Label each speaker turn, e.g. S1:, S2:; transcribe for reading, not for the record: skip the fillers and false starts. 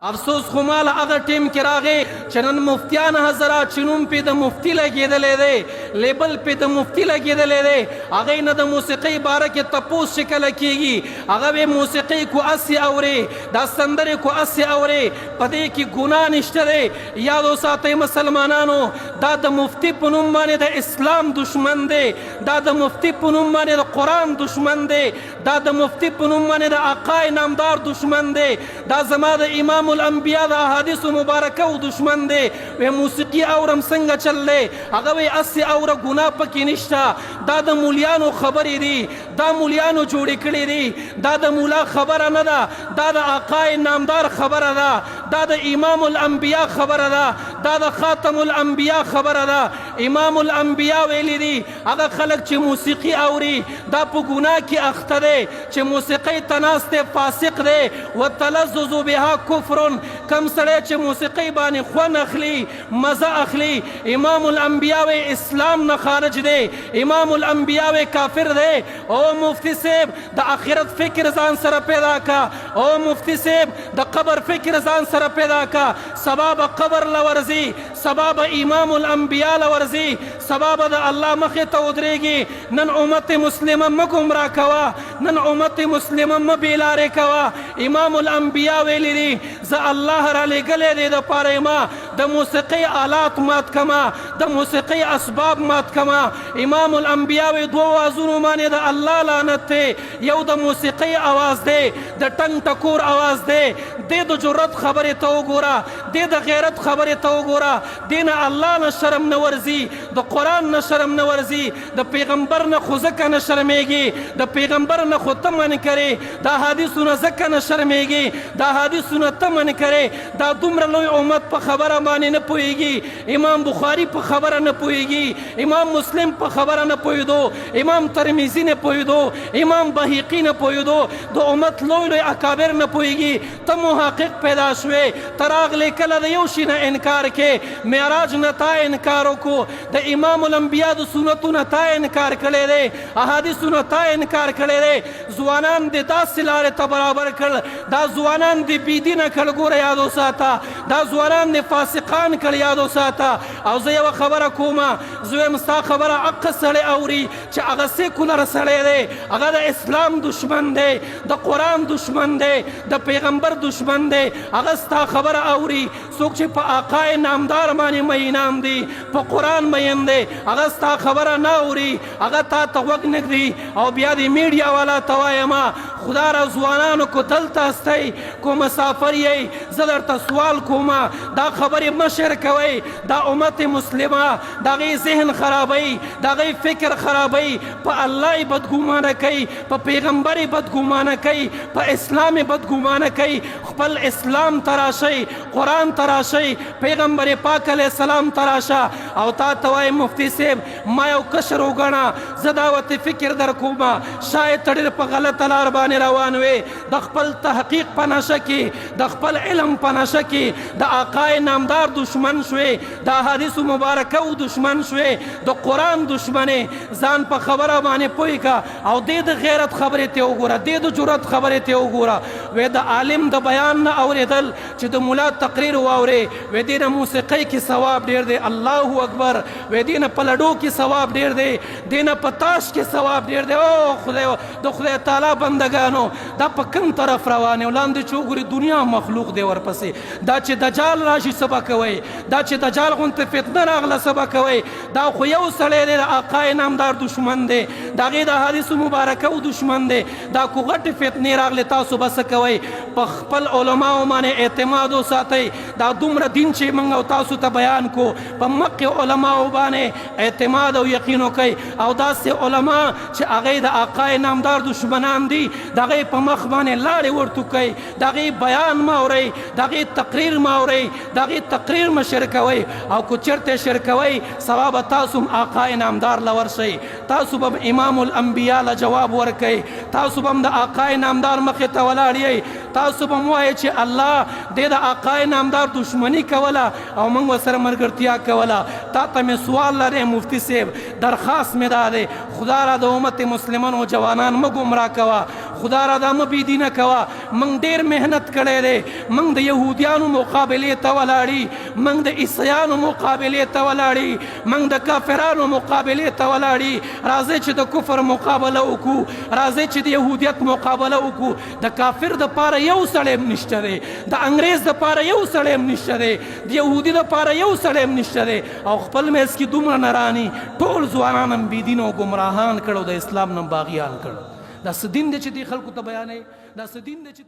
S1: افسوس خو مال هغه ټیم کې راغی چې نن مفتیان حضرات چې نوم پې د مفتي لګېدلی دی لیبل پې د مفتي لګېدلی دی هغې نه د موسیقۍ باره کې تپوس چې کله کېږي هغه به موسیقۍ کو هسې اورې دا سندرې کو هسې اورې په دې کې ګناه نشته دی. یاد وساتئ مسلمانانو دا د مفتي په نوم باندې د اسلام دشمن دی دا د مفتي په نوم باندې د قرآن دشمن دی دا د مفتي په نوم باندې د آقای نامدار دشمن دی دا زما د امام الانبیاء د احادیثو مبارکه و دشمن دی. وی موسیقي اورم څنګه چل دی هغه وی هسې اوره ګناه پکې نشته دا د مولیانو خبرې دي دا مولیانو جوړې کړې دي دا د مولا خبره نه ده دا د آقای نامدار خبره ده دا د امام الانبیاء خبره ده دا د خاتم الانبیاء خبره ده. امام الانبیاء ویلی دي هغه خلک چې موسیقي اوري دا په ګناه کې اخته دی چې موسیقۍ ته ناست دی فاسق دی والتلذذ بها کفر کم سړی چې موسیقۍ باندې خوند اخلي مزه اخلي امام الانبیاء وی اسلام نه خارج دی امام الانبیاء وی کافر دی. او مفتی صاحب د آخرت فکر ځان سره پیدا کا او مفتی صاحب د قبر فکر ځان سره پیدا کا سبا به قبر لورځي سبا به امام الانبیاء لورځي سبا به د الله مخې ته ودرېږي. نن امت مسلمه مه ګمراه کوه نن امت مسلمه مه بېلارې کوه. امام الانبیاء ویلی دي زه الله را لېږلی دی دپاره ما د موسیقۍ آلات مات کما د موسیقۍ اسباب مات کما. امام الانبیاء وی دوه اوازونو باندې د الله لعنت دی یو د موسیقۍ اواز دی د ټنګ ټکور اواز دی دې د جرت خبرې ته وګوره دې د غیرت خبرې ته وګوره دې نه الله نه شرم نه ورځي د قرآن نه شرم نه ورځي د پیغمبر نه خو ځکه نه شرمېږي د پیغمبر نه خو ته من کرې د حدیثو نه ځکه نه شرمېږي د حدیثو نه ته من کرې دا دومره لوی امت په خبره باندې نه پوهېږي. امام بخاري په خبره نه پوهېږي امام مسلم په خبره نه پوهېدو امام ترمذي نه پوهېدو امام بهقي نه پوهېدو د امت لوی لوی اکابر نه پوهېږي. ته محقق پیدا شوې ته راغلې کله د یو شي نه انکار کې معراج نه تا انکار وکړو د امام الانبیاء د سنتو نه تا انکار کړی دی احادیثو نه تا انکار کړی دی. ځوانان دې داسې لارې ته برابر کړل دا ځوانان دې بېدینه کړل ګوره یاد وساته دا ځوانان دې فاسقان کړل یاد وساته. او زه یوه خبره کومه زه وایم ستا خبره هغه سړی اوري چې هغه سیکولر سړی دی هغه د اسلام دشمن دی د قرآن دشمن دی د پیغمبر دشمن دی هغه ستا خبره اوري. څوک چې په آقای نامدار باندې مینام دی په قرآن مین دی هغه ستا خبره نه اوري هغه تا ته غوږ نږدي او بیا د میډیا والا ته وایمه خدا را ځوانانو کو دلته استئ کو مسافر یئ زه درته سوال کومه دا خبرې مه شیر کوئ دا امت مسلمه د هغې ذهن خرابوي د هغې فکر خرابوي په الله یې بدګمانه کوي په پیغمبر یې بدګمانه کوي په اسلام یې بدګمانه کوي. خپل اسلام تراشئ قرآن تراشئ پیغمبر پاک علیه السلام تراشه او تا ته وایم مفتی صاحب ما یو کشر وګڼه زه دا ورته فکر در کومه شاید ته ډېر په غلطه لار باندې روان وې د خپل تحقیق په نشه کې د خپل علم په نشه کې د آقای نامدار دشمن شوې د احادیثو مبارکه و دشمن شوې د قرآن دشمنې ځان په خبره باندې پوه که او دې د غیرت خبرې ته وګوره دې د جرت خبرې ته وګوره. وی د عالم د بیان نه اورېدل چې د ملا تقریر واورې وی دې نه موسیقۍ کې ثواب ډېر دی الله اکبر وی دې نه په لډو کې ثواب ډېر دی دې نه په تاش کې ثواب ډېر دی. او خدای د خدای تعالی بندګانو دا په کوم طرف روان یو لاندې چې وګورې دنیا مخلوق دی ورپسې دا چې دجال راشي څه به کوئ دا چې دجال غوندې فتنه راغله څه به کوئ دا خو یو سړی دی د آقای نامدار دشمن دی د هغې د حدیثو مبارکه و دشمن دی دا کو غټې فتنې راغلې تاسو به څه کوئ په خپل علماو باندې اعتماد وساتئ دا دومره دین چې موږ او تاسو ته بیان کو په مکې علماو باندې اعتماد او یقین وکئ او داسې علما چې هغې د آقای نامدار دشمنان دي د هغې په مخ باندې لاړې ورته کوئ د هغې بیان مه اورئ د هغې تقریر مه اورئ د هغې تقریر مه شیر کوئ او که چېرته شیر کوئ سبا به تاسو هم آقای نامدار له ورشئ تاسو به امام الانبیاء له جواب ورکئ تاسو به هم د آقای نامدار مخې ته ولاړ یئ تاسو به م وایئ چې الله دې د آقای نامدار دشمني کوله او موږ ورسره ملګرتیا کوله. تا ته مې سوال لرې مفتی صاحب درخواست مې دا دی خدا را د امت مسلمانو جوانان مه ګمراه کوه خدا را دا مبی دینه کوا منگ دیر محنت کړی دی منگ د یهودیانو مقابله ته ولاړی منگ د عیسیانو مقابله ته ولاړی منگ د کافرانو مقابله ته ولاړی راځي چې د کفر مقابله وکړو راځي چې د یهودیت مقابله وکړو د کافر د پاره یو سړی نشته دی د انګریز د پاره یو سړی نشته دی د یهودي د پاره یو سړی نشته دی او خپل میس کې دومره نرانی ټول ځوانان هم بې دینه او ګمراهان کړو د اسلام نه باغیان کړو دا څه دین دی چې دې خلکو ته بیانوي دا څه دین دی چې